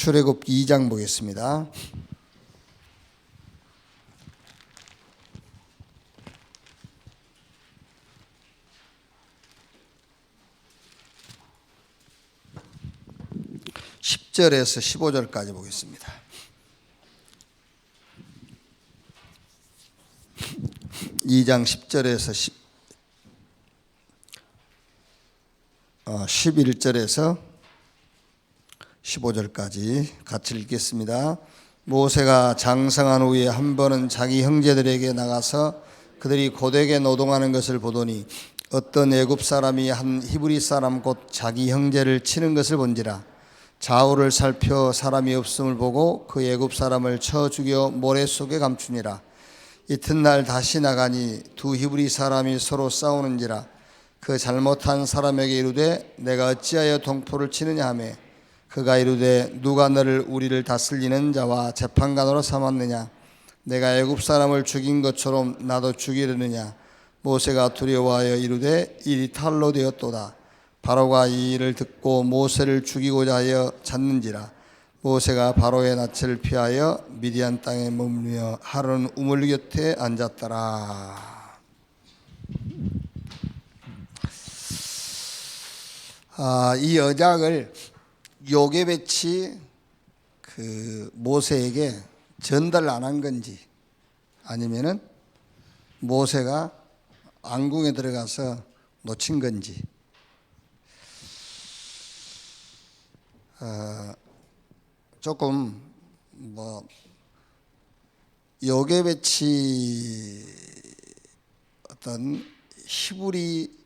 출애굽기 2장 보겠습니다. (10절에서) (15절까지) 보겠습니다. (2장) (10절에서) 11절에서 15절까지 같이 읽겠습니다. 모세가 장성한 후에 한 번은 자기 형제들에게 나가서 그들이 고되게 노동하는 것을 보더니 어떤 애굽 사람이 한 히브리 사람 곧 자기 형제를 치는 것을 본지라. 좌우를 살펴 사람이 없음을 보고 그 애굽 사람을 쳐 죽여 모래 속에 감추니라. 이튿날 다시 나가니 두 히브리 사람이 서로 싸우는지라. 그 잘못한 사람에게 이르되 내가 어찌하여 동포를 치느냐 하매 그가 이르되 누가 너를 우리를 다스리는 자와 재판관으로 삼았느냐. 내가 애굽 사람을 죽인 것처럼 나도 죽이려느냐. 모세가 두려워하여 이르되 일이 탈로 되었도다. 바로가 이 일을 듣고 모세를 죽이고자 하여 잤는지라. 모세가 바로의 낯을 피하여 미디안 땅에 머물며 하루는 우물 곁에 앉았더라. 이 언약을 요게벳이 모세에게 전달 안 한 건지 아니면은 모세가 왕궁에 들어가서 놓친 건지 조금 요게벳이 어떤 히브리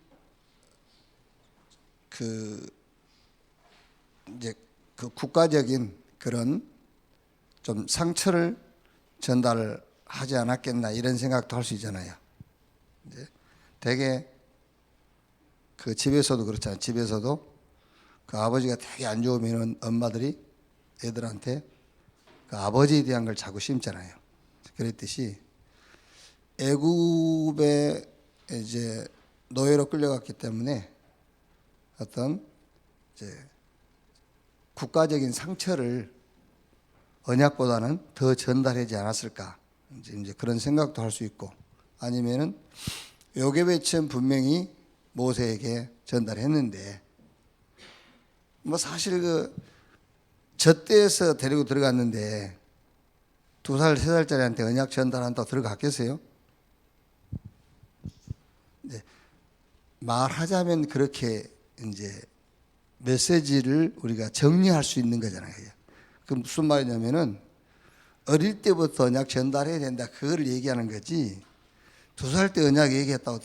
이제 그 국가적인 그런 좀 상처를 전달하지 않았겠나 이런 생각도 할 수 있잖아요. 이제 되게 그 집에서도 그렇잖아요. 집에서도 그 아버지가 되게 안 좋으면 엄마들이 애들한테 그 아버지에 대한 걸 자꾸 심잖아요. 그랬듯이 애굽에 이제 노예로 끌려갔기 때문에 어떤 이제 국가적인 상처를 언약보다는 더 전달하지 않았을까 이제 그런 생각도 할 수 있고, 아니면은 요게벳은 분명히 모세에게 전달했는데 사실 젖대에서 데리고 들어갔는데 2살 3살짜리한테 언약 전달한다고 들어갔겠어요? 이제 말하자면 그렇게 이제 메시지를 우리가 정리할 수 있는 거잖아요. 그 무슨 말이냐면은 어릴 때부터 언약 전달해야 된다 그걸 얘기하는 거지, 2살 때 언약 얘기했다고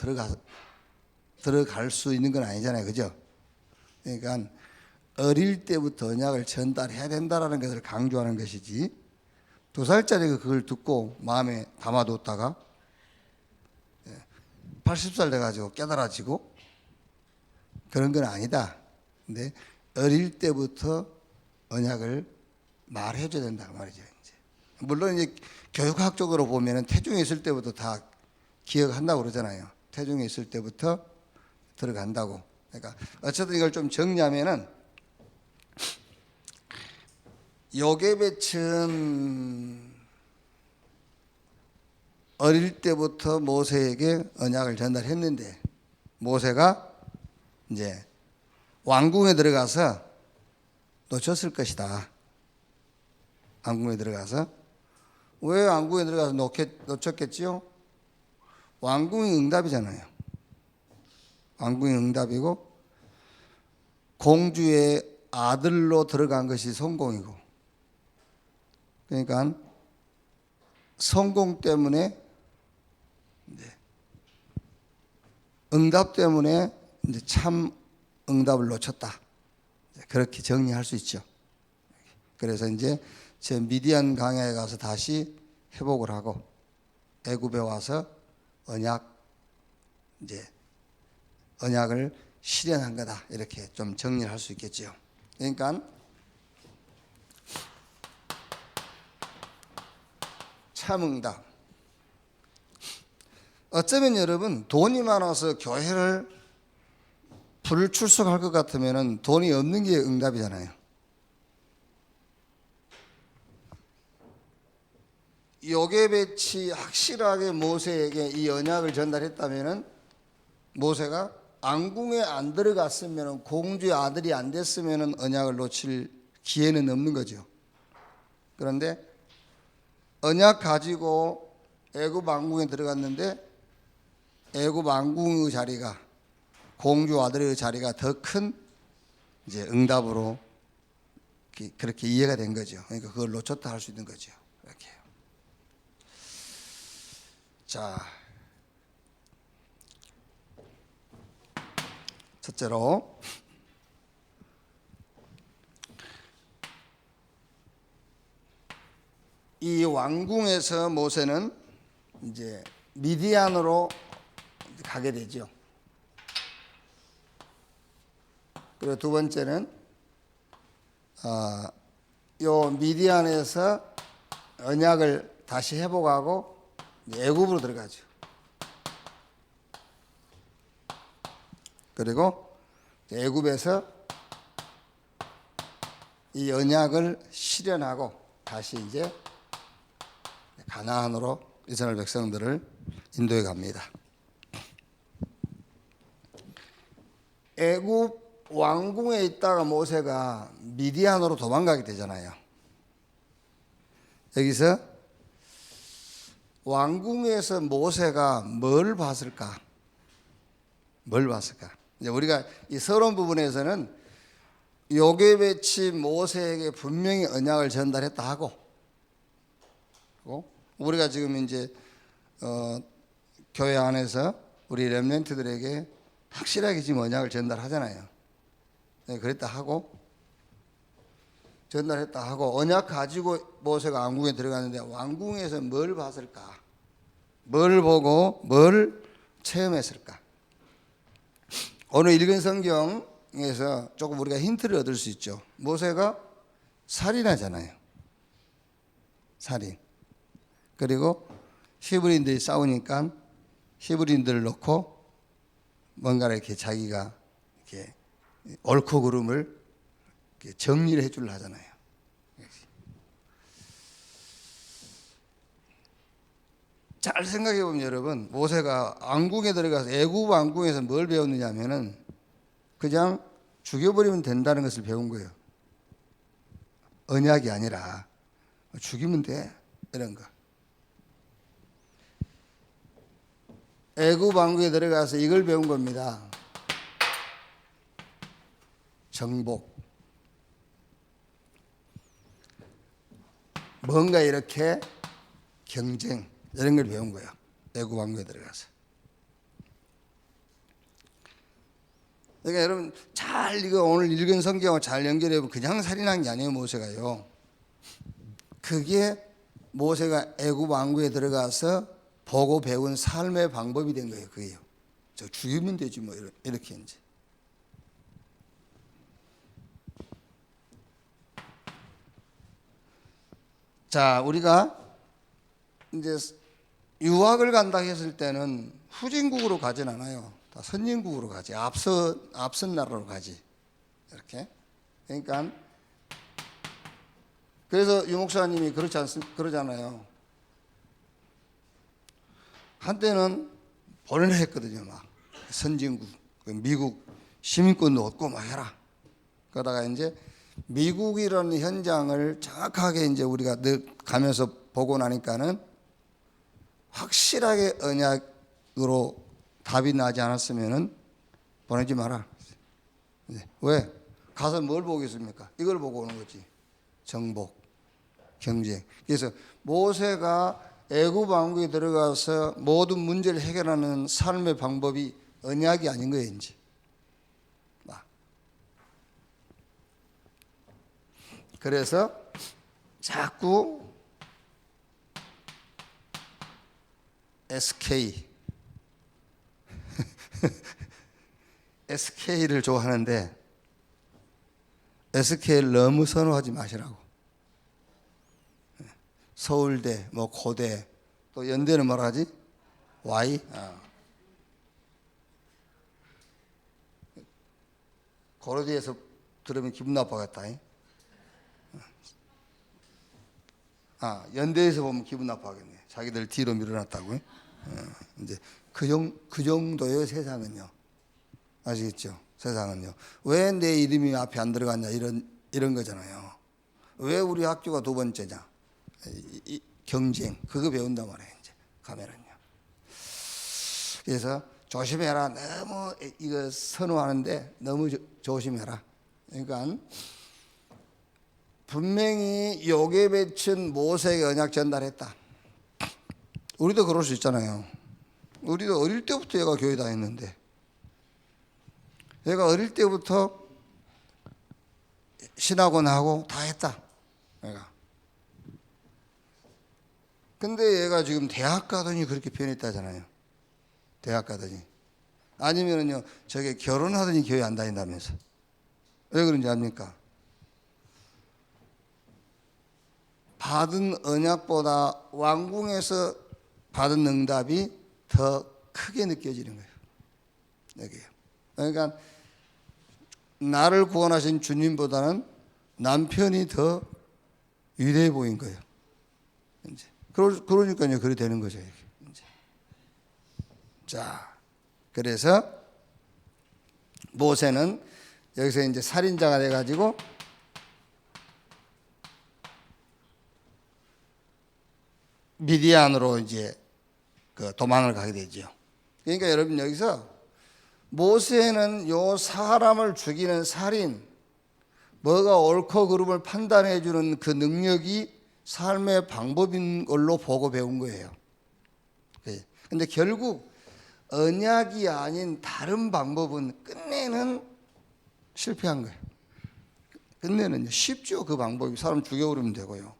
들어갈 수 있는 건 아니잖아요. 그죠? 그러니까 어릴 때부터 언약을 전달해야 된다라는 것을 강조하는 것이지, 2살짜리가 그걸 듣고 마음에 담아뒀다가 80살 돼가지고 깨달아지고 그런 건 아니다. 근데 어릴 때부터 언약을 말해줘야 된다 그 말이죠. 이제 물론 이제 교육학적으로 보면은 태중에 있을 때부터 다 기억한다고 그러잖아요. 태중에 있을 때부터 들어간다고. 그러니까 어쨌든 이걸 좀 정리하면은 요게벳은 어릴 때부터 모세에게 언약을 전달했는데 모세가 이제 왕궁에 들어가서 놓쳤을 것이다. 왕궁에 들어가서. 왜 왕궁에 들어가서 놓쳤겠지요? 왕궁이 응답이잖아요. 왕궁이 응답이고 공주의 아들로 들어간 것이 성공이고, 그러니까 성공 때문에 응답 때문에 이제 참 응답을 놓쳤다. 그렇게 정리할 수 있죠. 그래서 이제 제 미디안 광야에 가서 다시 회복을 하고 애굽에 와서 언약을 실현한 거다. 이렇게 좀 정리를 할 수 있겠죠. 그러니까 참 응답. 어쩌면 여러분 돈이 많아서 교회를 불출석할 것 같으면 돈이 없는 게 응답이잖아요. 요게벳이 확실하게 모세에게 이 언약을 전달했다면은 모세가 왕궁에 안 들어갔으면, 공주의 아들이 안 됐으면 언약을 놓칠 기회는 없는 거죠. 그런데 언약 가지고 애굽 왕궁에 들어갔는데 애굽 왕궁의 자리가, 공주 아들의 자리가 더 큰 이제 응답으로 그렇게 이해가 된 거죠. 그러니까 그걸 놓쳤다 할 수 있는 거죠. 이렇게. 자, 첫째로 이 왕궁에서 모세는 이제 미디안으로 가게 되죠. 그리고 두 번째는 요 미디안에서 언약을 다시 회복하고 애굽으로 들어가죠. 그리고 애굽에서 이 언약을 실현하고 다시 이제 가나안으로 이스라엘 백성들을 인도해 갑니다. 애굽 왕궁에 있다가 모세가 미디안으로 도망가게 되잖아요. 여기서 왕궁에서 모세가 뭘 봤을까? 뭘 봤을까? 이제 우리가 이 서론 부분에서는 요게벳이 모세에게 분명히 언약을 전달했다 하고, 우리가 지금 이제 교회 안에서 우리 렘넌트들에게 확실하게 지금 언약을 전달하잖아요. 네, 그랬다 하고, 전달했다 하고, 언약 가지고 모세가 왕궁에 들어갔는데 왕궁에서 뭘 봤을까? 뭘 보고 뭘 체험했을까? 오늘 읽은 성경에서 조금 우리가 힌트를 얻을 수 있죠. 모세가 살인하잖아요. 살인. 그리고 히브리인들이 싸우니까 히브리인들을 놓고 뭔가를 이렇게 자기가 이렇게 옳고 그름을 이렇게 정리를 해주려 하잖아요. 잘 생각해 보면 여러분, 모세가 왕궁에 들어가서 애굽 왕궁에서 뭘 배웠느냐면은 그냥 죽여버리면 된다는 것을 배운 거예요. 언약이 아니라 죽이면 돼, 이런 거. 애굽 왕궁에 들어가서 이걸 배운 겁니다. 정복. 뭔가 이렇게 경쟁, 이런 걸 배운 거예요. 애굽 왕국에 들어가서. 그러니까 여러분 잘 이거 오늘 읽은 성경을 잘 연결해 보면 그냥 살인한 게 아니에요, 모세가요. 그게 모세가 애굽 왕국에 들어가서 보고 배운 삶의 방법이 된 거예요. 그게요. 저 죽이면 되지 뭐, 이렇게 이제. 자, 우리가 이제 유학을 간다 했을 때는 후진국으로 가진 않아요. 다 선진국으로 가지. 앞선 나라로 가지. 이렇게. 그러니까 그래서 유 목사님이 그러잖아요. 한때는 보내려 했거든요. 막 선진국, 미국 시민권도 얻고 막 해라. 그러다가 이제 미국이라는 현장을 정확하게 이제 우리가 늘 가면서 보고 나니까는 확실하게 언약으로 답이 나지 않았으면은 보내지 마라. 왜? 가서 뭘 보겠습니까? 이걸 보고 오는 거지. 정복, 경쟁. 그래서 모세가 애굽 왕국에 들어가서 모든 문제를 해결하는 삶의 방법이 언약이 아닌 거예요, 이제. 그래서 자꾸 SK를 좋아하는데 SK를 너무 선호하지 마시라고. 서울대, 뭐 고대, 또 연대는 뭐라 하지? Y? 고려대에서 들으면 기분 나빠겠다. 연대에서 보면 기분 나빠하겠네. 자기들 뒤로 밀어놨다고요. 이제 그 정도예요. 세상은요. 아시겠죠? 세상은요. 왜 내 이름이 앞에 안 들어갔냐 이런 거잖아요. 왜 우리 학교가 두 번째냐? 경쟁 그거 배운단 말이에요. 이제 가면은요. 그래서 조심해라. 너무 이거 선호하는데 너무 조심해라. 그러니까 분명히 요괴배춘 모세에게 언약 전달했다. 우리도 그럴 수 있잖아요. 우리도 어릴 때부터 얘가 교회 다녔는데, 얘가 어릴 때부터 신학원하고 다 했다. 얘가. 근데 얘가 지금 대학 가더니 그렇게 변했다잖아요. 대학 가더니. 아니면은요, 저게 결혼하더니 교회 안 다닌다면서. 왜 그런지 압니까? 받은 언약보다 왕궁에서 받은 응답이 더 크게 느껴지는 거예요. 여기요. 그러니까 나를 구원하신 주님보다는 남편이 더 위대해 보인 거예요. 이제 그러니까요, 그래 되는 거죠. 이제. 자, 그래서 모세는 여기서 이제 살인자가 돼가지고 미디안으로 이제 그 도망을 가게 되죠. 그러니까 여러분 여기서 모세는 요 사람을 죽이는 살인, 뭐가 옳고 그름을 판단해 주는 그 능력이 삶의 방법인 걸로 보고 배운 거예요. 근데 결국 언약이 아닌 다른 방법은 끝내는 실패한 거예요. 끝내는 쉽죠. 그 방법이 사람 죽여버리면 되고요.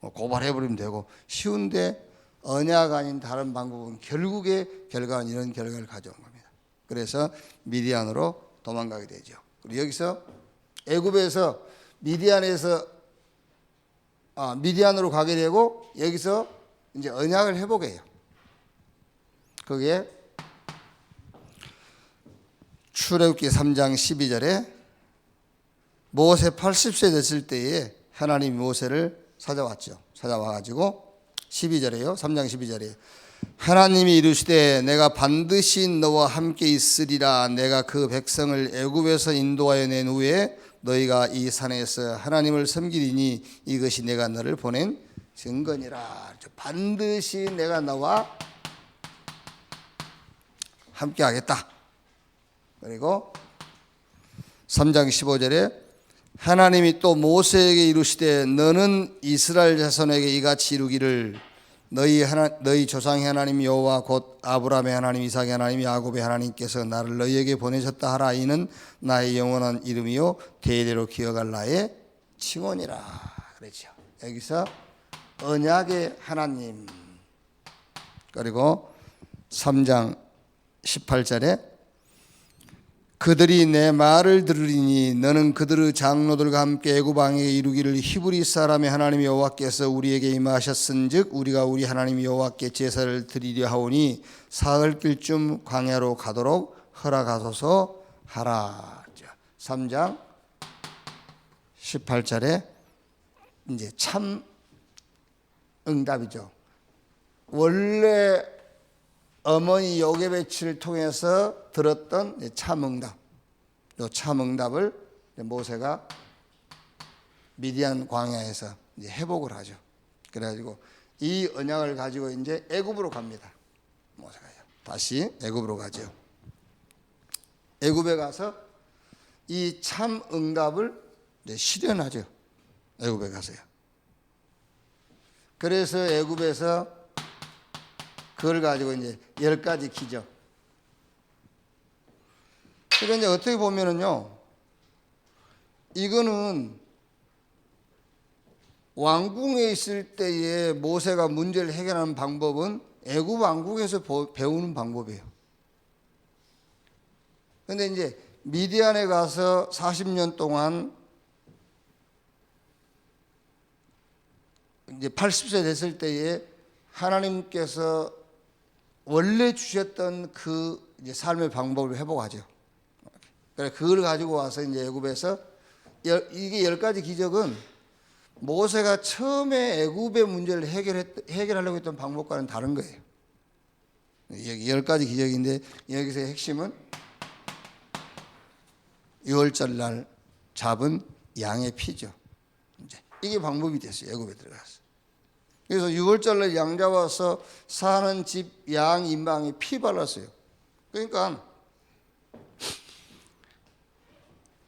고발해버리면 되고 쉬운데 언약 아닌 다른 방법은 결국의 결과는 이런 결과를 가져온 겁니다. 그래서 미디안으로 도망가게 되죠. 그리고 여기서 애굽에서 미디안으로 가게 되고 여기서 이제 언약을 회복해요. 그게 출애굽기 3장 12절에 모세 80세 됐을 때에 하나님이 모세를 찾아왔죠. 찾아와가지고 12절에요. 3장 12절에 하나님이 이르시되 내가 반드시 너와 함께 있으리라. 내가 그 백성을 애굽에서 인도하여 낸 후에 너희가 이 산에서 하나님을 섬기리니 이것이 내가 너를 보낸 증거니라. 반드시 내가 너와 함께 하겠다. 그리고 3장 15절에 하나님이 또 모세에게 이르시되 너는 이스라엘 자손에게 이같이 이루기를 너희 조상의 하나님 여호와 곧 아브라함의 하나님 이삭의 하나님 야곱의 하나님께서 나를 너희에게 보내셨다 하라. 이는 나의 영원한 이름이요 대대로 기억할 나의 칭언이라. 그렇죠. 여기서 언약의 하나님. 그리고 3장 18절에 그들이 내 말을 들으리니 너는 그들의 장로들과 함께 애굽 왕에게 이루기를 히브리 사람의 하나님 여호와께서 우리에게 임하셨은즉 우리가 우리 하나님 여호와께 제사를 드리려 하오니 사흘길쯤 광야로 가도록 허락하소서 하라. 3장 18절에 이제 참 응답이죠. 원래 어머니 요괴배치를 통해서 들었던 참응답, 이 참응답을 모세가 미디안 광야에서 이제 회복을 하죠. 그래가지고 이 언약을 가지고 이제 애굽으로 갑니다. 모세가요. 다시 애굽으로 가죠. 애굽에 가서 이 참응답을 이제 실현하죠. 애굽에 가서요. 그래서 애굽에서 그걸 가지고 이제 10가지 기적. 그러니까 이제 어떻게 보면은요, 이거는 왕궁에 있을 때에 모세가 문제를 해결하는 방법은 애굽 왕궁에서 배우는 방법이에요. 근데 이제 미디안에 가서 40년 동안 이제 80세 됐을 때에 하나님께서 원래 주셨던 그 이제 삶의 방법을 회복하죠. 그래 그걸 가지고 와서 이제 애굽에서 이게 10가지 기적은 모세가 처음에 애굽의 문제를 해결하려고 했던 방법과는 다른 거예요. 여기 10가지 기적인데 여기서의 핵심은 6월절 날 잡은 양의 피죠. 이제 이게 방법이 됐어요. 애굽에 들어가서. 그래서 6월절 날 양 잡아서 사는 집 양 인방에 피 발랐어요. 그러니까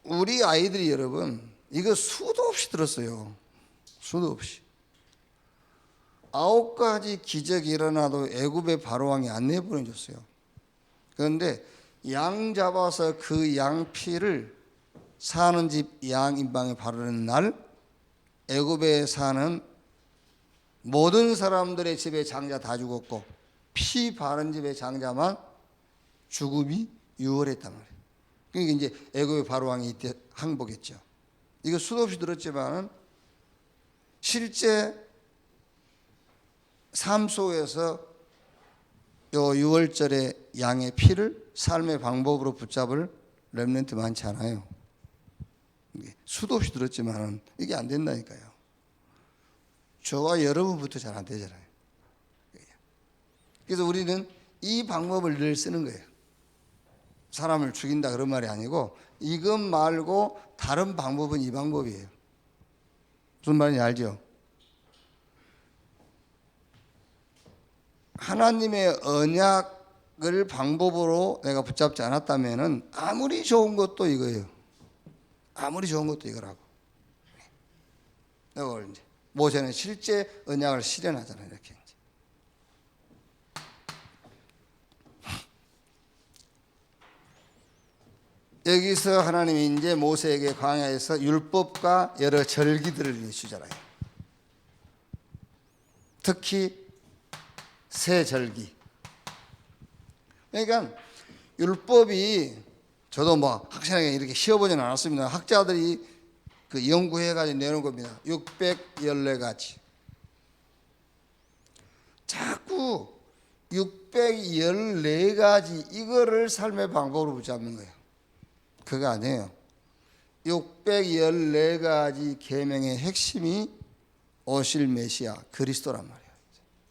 우리 아이들이 여러분 이거 수도 없이 들었어요. 수도 없이. 9가지 기적이 일어나도 애굽의 바로왕이 안 내보내줬어요. 그런데 양 잡아서 그 양 피를 사는 집 양 인방에 바르는 날 애굽에 사는 모든 사람들의 집에 장자 다 죽었고 피 바른 집의 장자만 죽음이 유월했단 말이에요. 그러니까 이제 애굽의 바로왕이 이때 항복했죠. 이거 수도 없이 들었지만 실제 삶 속에서 요 유월절의 양의 피를 삶의 방법으로 붙잡을 렘넌트 많지 않아요. 수도 없이 들었지만 이게 안 된다니까요. 저와 여러분부터 잘 안 되잖아요. 그래서 우리는 이 방법을 늘 쓰는 거예요. 사람을 죽인다 그런 말이 아니고 이것 말고 다른 방법은 이 방법이에요. 무슨 말인지 알죠? 하나님의 언약을 방법으로 내가 붙잡지 않았다면은 아무리 좋은 것도 이거예요. 아무리 좋은 것도 이거라고. 이걸 이제 모세는 실제 언약을 실현하잖아요. 이렇게 이제. 여기서 하나님이 이제 모세에게 광야에서 율법과 여러 절기들을 주잖아요. 특히 새 절기. 그러니까 율법이 저도 뭐 확실하게 이렇게 쉬어보지는 않았습니다. 학자들이 그 연구해가지고 내놓은 겁니다. 614가지. 자꾸 614가지 이거를 삶의 방법으로 붙잡는 거예요. 그거 아니에요. 614가지 계명의 핵심이 오실 메시아 그리스도란 말이에요.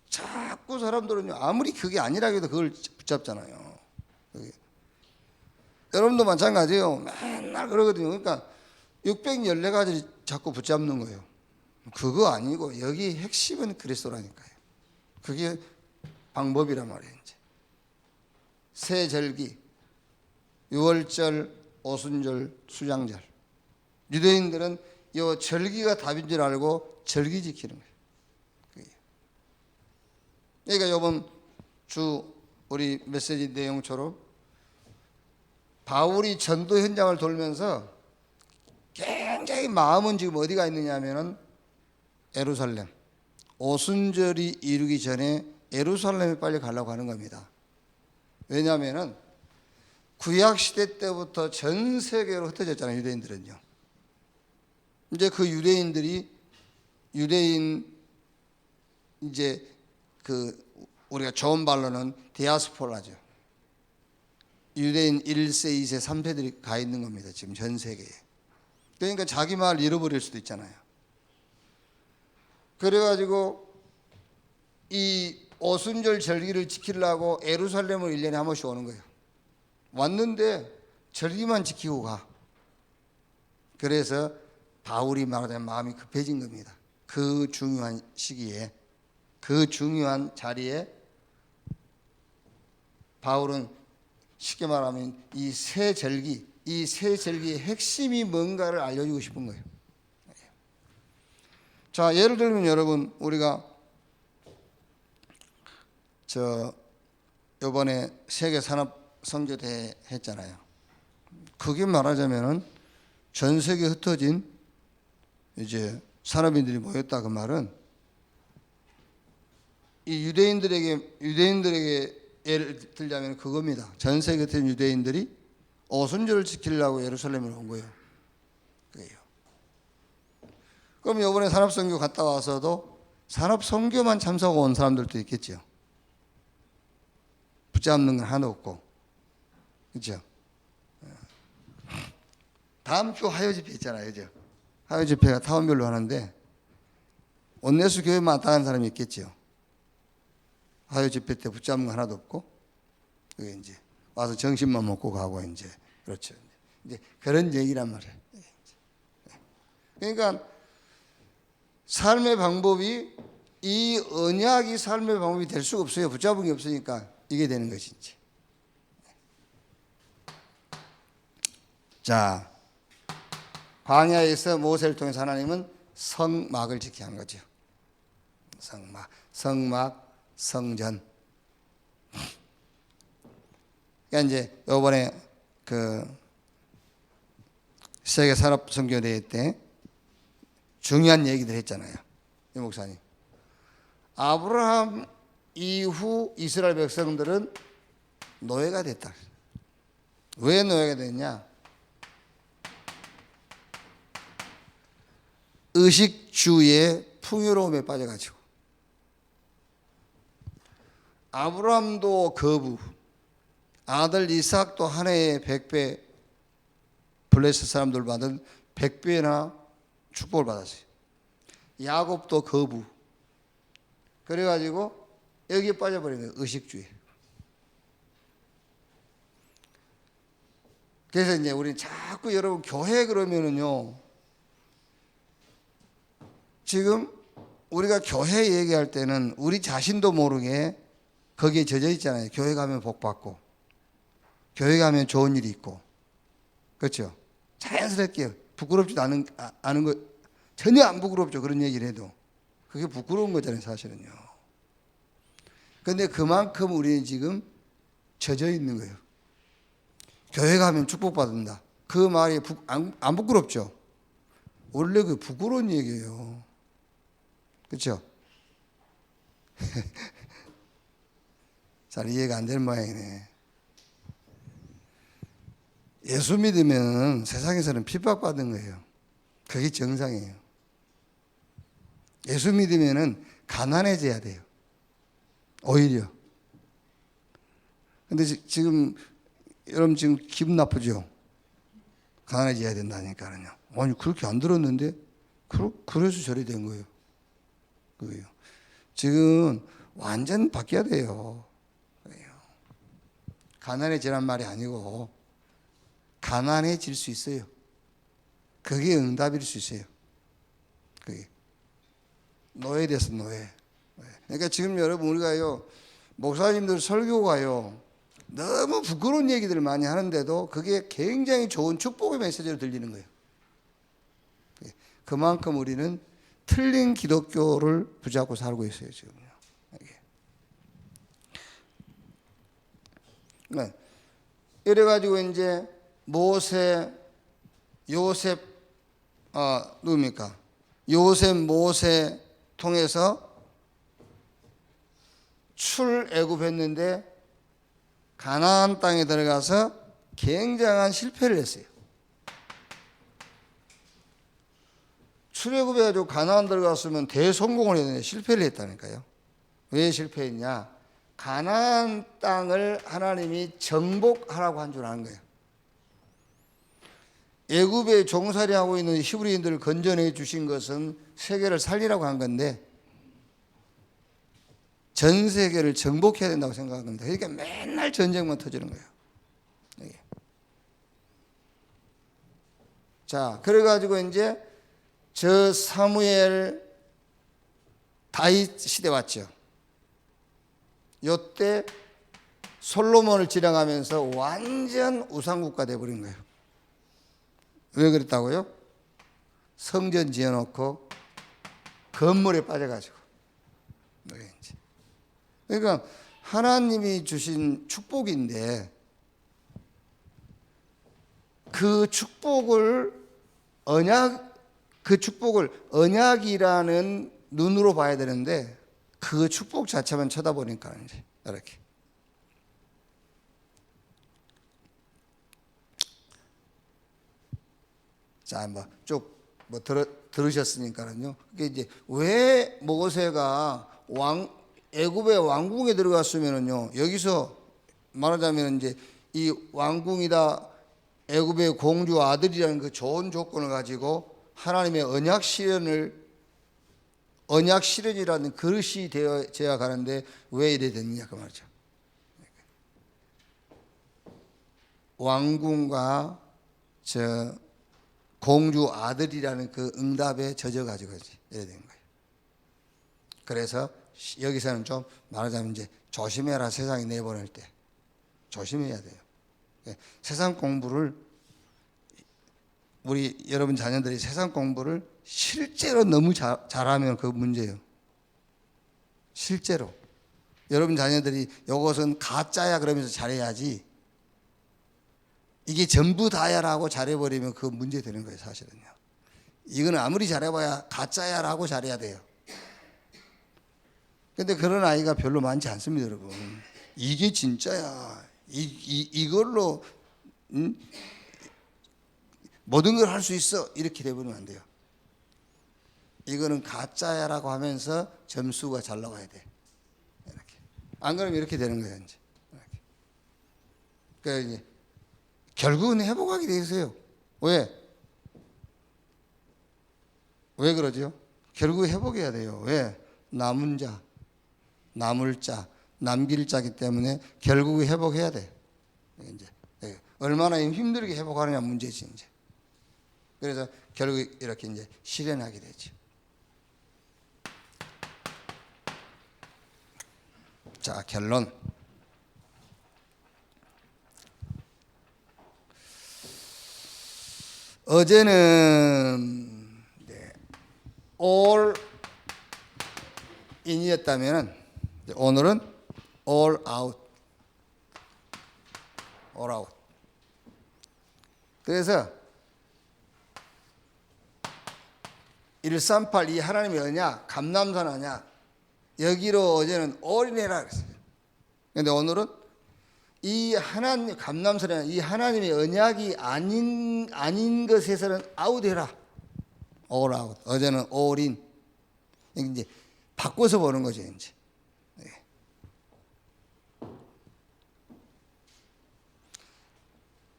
자꾸 사람들은 아무리 그게 아니라 해도 그걸 붙잡잖아요. 그게. 여러분도 마찬가지예요. 맨날 그러거든요. 그러니까 614가지를 자꾸 붙잡는 거예요. 그거 아니고 여기 핵심은 그리스도라니까요. 그게 방법이란 말이에요. 이제. 새 절기, 유월절, 오순절, 수장절. 유대인들은 이 절기가 답인 줄 알고 절기 지키는 거예요. 그러니까 이번 주 우리 메시지 내용처럼 바울이 전도 현장을 돌면서 굉장히 마음은 지금 어디가 있느냐 하면은 예루살렘. 오순절이 이루기 전에 예루살렘에 빨리 가려고 하는 겁니다. 왜냐하면은 구약 시대 때부터 전 세계로 흩어졌잖아요. 유대인들은요. 이제 그 유대인 이제 그 우리가 좋은 말로는 디아스포라죠. 유대인 1세, 2세, 3세들이 가 있는 겁니다. 지금 전 세계에. 그러니까 자기 말 잃어버릴 수도 있잖아요. 그래가지고 이 오순절 절기를 지키려고 예루살렘을 1년에 한 번씩 오는 거예요. 왔는데 절기만 지키고 가. 그래서 바울이 말하자면 마음이 급해진 겁니다. 그 중요한 시기에, 그 중요한 자리에 바울은 쉽게 말하면 이 새 절기의 핵심이 뭔가를 알려주고 싶은 거예요. 자, 예를 들면 여러분, 우리가 요번에 세계 산업 성교대회 했잖아요. 그게 말하자면은 전 세계 흩어진 이제 산업인들이 모였다 그 말은 이 유대인들에게 예를 들자면 그겁니다. 전 세계 흩어진 유대인들이 오순절을 지키려고 예루살렘을 온 거예요. 그래요. 그럼 이번에 산업 선교 갔다 와서도 산업 선교만 참석하고 온 사람들도 있겠죠. 붙잡는 건 하나 없고, 그렇죠? 다음 주 화요 집회 있잖아요, 그죠? 화요 집회가 타운별로 하는데 온내수 교회 마땅한 사람이 있겠죠. 화요 집회 때 붙잡은 거 하나도 없고, 그게 이제 와서 점심만 먹고 가고 이제 그렇죠. 이제 그런 얘기란 말이에요. 그러니까 삶의 방법이 이 언약이 삶의 방법이 될 수가 없어요. 붙잡은 게 없으니까 이게 되는 것이 이제. 자, 광야에서 모세를 통해서 하나님은 성막을 지키게 한 거죠. 성막, 성전. 그러니까 이제 이번에 그 세계 산업 선교 대회 때 중요한 얘기들 했잖아요. 이 목사님. 아브라함 이후 이스라엘 백성들은 노예가 됐다. 왜 노예가 됐냐? 의식주의 풍요로움에 빠져가지고. 아브라함도 거부, 아들 이삭도 한 해에 100배 블레셋 사람들 받은 100배나 축복을 받았어요. 야곱도 거부. 그래가지고 여기에 빠져버린 거예요. 의식주의. 그래서 이제 우리는 자꾸 여러분 교회 그러면은요, 지금 우리가 교회 얘기할 때는 우리 자신도 모르게 거기에 젖어 있잖아요. 교회 가면 복 받고, 교회 가면 좋은 일이 있고, 그렇죠? 자연스럽게 부끄럽지도 않은 거 전혀 안 부끄럽죠. 그런 얘기를 해도 그게 부끄러운 거잖아요, 사실은요. 그런데 그만큼 우리는 지금 젖어 있는 거예요. 교회 가면 축복받는다. 그 말이 안 부끄럽죠? 원래 그 부끄러운 얘기예요. 그렇죠? 잘 이해가 안 되는 모양이네. 예수 믿으면 세상에서는 핍박받는 거예요. 그게 정상이에요. 예수 믿으면 가난해져야 돼요. 오히려. 근데 지금 여러분 지금 기분 나쁘죠? 가난해져야 된다니까요. 아니 그렇게 안 들었는데 그래서 저리 된 거예요. 그게요. 지금 완전 바뀌어야 돼요. 가난해지란 말이 아니고 가난해질 수 있어요. 그게 응답일 수 있어요. 그게 노예돼서 노예. 그러니까 지금 여러분 우리가요, 목사님들 설교가요 너무 부끄러운 얘기들을 많이 하는데도 그게 굉장히 좋은 축복의 메시지로 들리는 거예요. 그만큼 우리는 틀린 기독교를 붙잡고 살고 있어요, 지금요. 네. 이래가지고 이제 요셉, 누굽니까? 요셉, 모세 통해서 출애굽했는데 가나안 땅에 들어가서 굉장한 실패를 했어요. 출애굽해가지고 가나안 들어갔으면 대성공을 했는데 실패를 했다니까요. 왜 실패했냐? 가나안 땅을 하나님이 정복하라고 한 줄 아는 거예요. 애굽에 종살이하고 있는 히브리인들을 건져내 주신 것은 세계를 살리라고 한 건데 전 세계를 정복해야 된다고 생각합니다. 그러니까 맨날 전쟁만 터지는 거예요. 자, 그래가지고 이제 저 사무엘 다윗 시대 왔죠. 요때 솔로몬을 지령하면서 완전 우상국가 돼버린 거예요. 왜 그랬다고요? 성전 지어놓고 건물에 빠져가지고. 그러니까 하나님이 주신 축복인데 그 축복을 언약이라는 눈으로 봐야 되는데 그 축복 자체만 쳐다보니까 이제 이렇게. 자, 쭉 들으셨으니까요. 그게 이제 왜 모세가 애굽의 왕궁에 들어갔으면은요, 여기서 말하자면 이제 이 왕궁이다, 애굽의 공주 아들이라는 그 좋은 조건을 가지고 하나님의 언약 실현을 언약 실현이라는 그릇이 되어져야 가는데 왜 이래 됐느냐 그 말이죠. 왕궁과 저 공주 아들이라는 그 응답에 젖어가지고 이래 된 거예요. 그래서 여기서는 좀 말하자면 이제 조심해라. 세상에 내보낼 때 조심해야 돼요. 세상 공부를 우리 여러분 자녀들이 세상 공부를 실제로 너무 잘하면 그 문제예요. 실제로 여러분 자녀들이 이것은 가짜야 그러면서 잘해야지, 이게 전부 다야라고 잘해버리면 그 문제 되는 거예요. 사실은요. 이거는 아무리 잘해봐야 가짜야라고 잘해야 돼요. 근데 그런 아이가 별로 많지 않습니다, 여러분. 이게 진짜야. 이걸로 모든 걸 할 수 있어. 이렇게 돼버리면 안 돼요. 이거는 가짜야라고 하면서 점수가 잘 나와야 돼. 이렇게. 안 그러면 이렇게 되는 거예요, 이제. 이렇게. 그러니까 이제 결국은 회복하게 돼 있어요. 왜? 왜 그러죠? 결국 회복해야 돼요. 왜? 남은 자, 남을 자, 남길 자기 때문에 결국 회복해야 돼. 이제 얼마나 힘들게 회복하느냐 문제지 이제. 그래서 결국 이렇게 이제 실현하게 되죠. 자, 결론. 어제는 all in이었다면 오늘은 all out. all out. 그래서 138 이 하나님의 언약, 감람산 언약, 여기로 어제는 all in해라 그랬어요. 그런데 오늘은 이 하나님 감람산에 이 하나님의 언약이 아닌 것에서는 아웃해라. all out. 어제는 all in. 이제 바꿔서 보는 거죠, 이제. 네.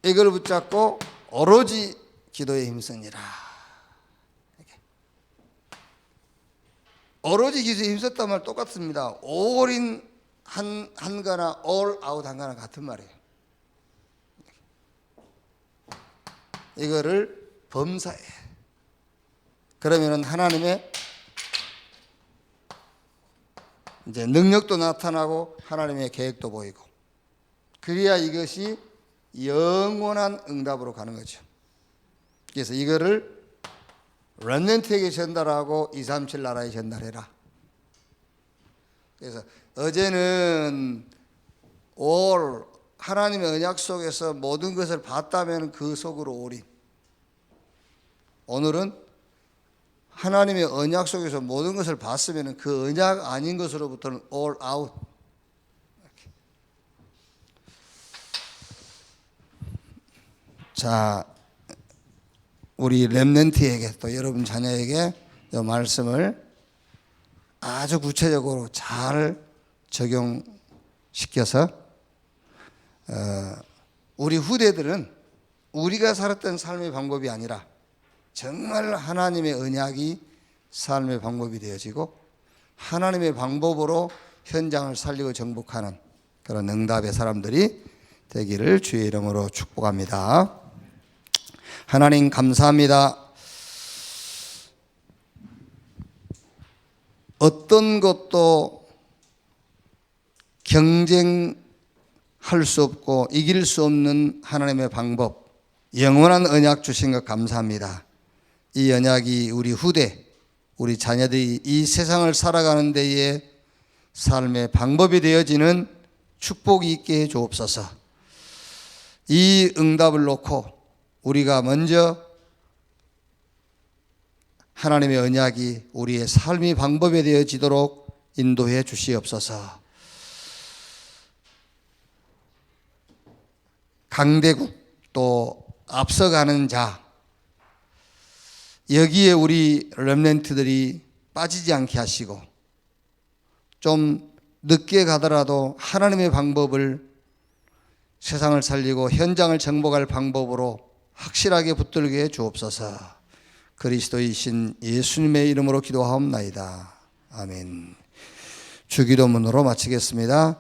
이걸 붙잡고 오로지 기도에 힘쓰니라. 오로지 기도에 힘썼단 말 똑같습니다. all in 한가나 all out 한가나 같은 말이에요. 이거를 범사해. 그러면은 하나님의 이제 능력도 나타나고 하나님의 계획도 보이고, 그래야 이것이 영원한 응답으로 가는 거죠. 그래서 이거를 렘넌트에게 전달하고 237 나라에 전달해라. 그래서 어제는 올 하나님의 언약 속에서 모든 것을 봤다면 그 속으로 올인. 오늘은 하나님의 언약 속에서 모든 것을 봤으면 그 언약 아닌 것으로부터는 all out. 자, 우리 렘넌트에게 또 여러분 자녀에게 이 말씀을 아주 구체적으로 잘 적용시켜서 우리 후대들은 우리가 살았던 삶의 방법이 아니라 정말 하나님의 언약이 삶의 방법이 되어지고 하나님의 방법으로 현장을 살리고 정복하는 그런 응답의 사람들이 되기를 주의 이름으로 축복합니다. 하나님 감사합니다. 어떤 것도 경쟁할 수 없고 이길 수 없는 하나님의 방법, 영원한 언약 주신 것 감사합니다. 이 언약이 우리 후대, 우리 자녀들이 이 세상을 살아가는 데에 삶의 방법이 되어지는 축복이 있게 해 주옵소서. 이 응답을 놓고 우리가 먼저 하나님의 언약이 우리의 삶의 방법이 되어지도록 인도해 주시옵소서. 강대국 또 앞서가는 자, 여기에 우리 렘넌트들이 빠지지 않게 하시고 좀 늦게 가더라도 하나님의 방법을 세상을 살리고 현장을 정복할 방법으로 확실하게 붙들게 해 주옵소서. 그리스도이신 예수님의 이름으로 기도하옵나이다. 아멘. 주기도문으로 마치겠습니다.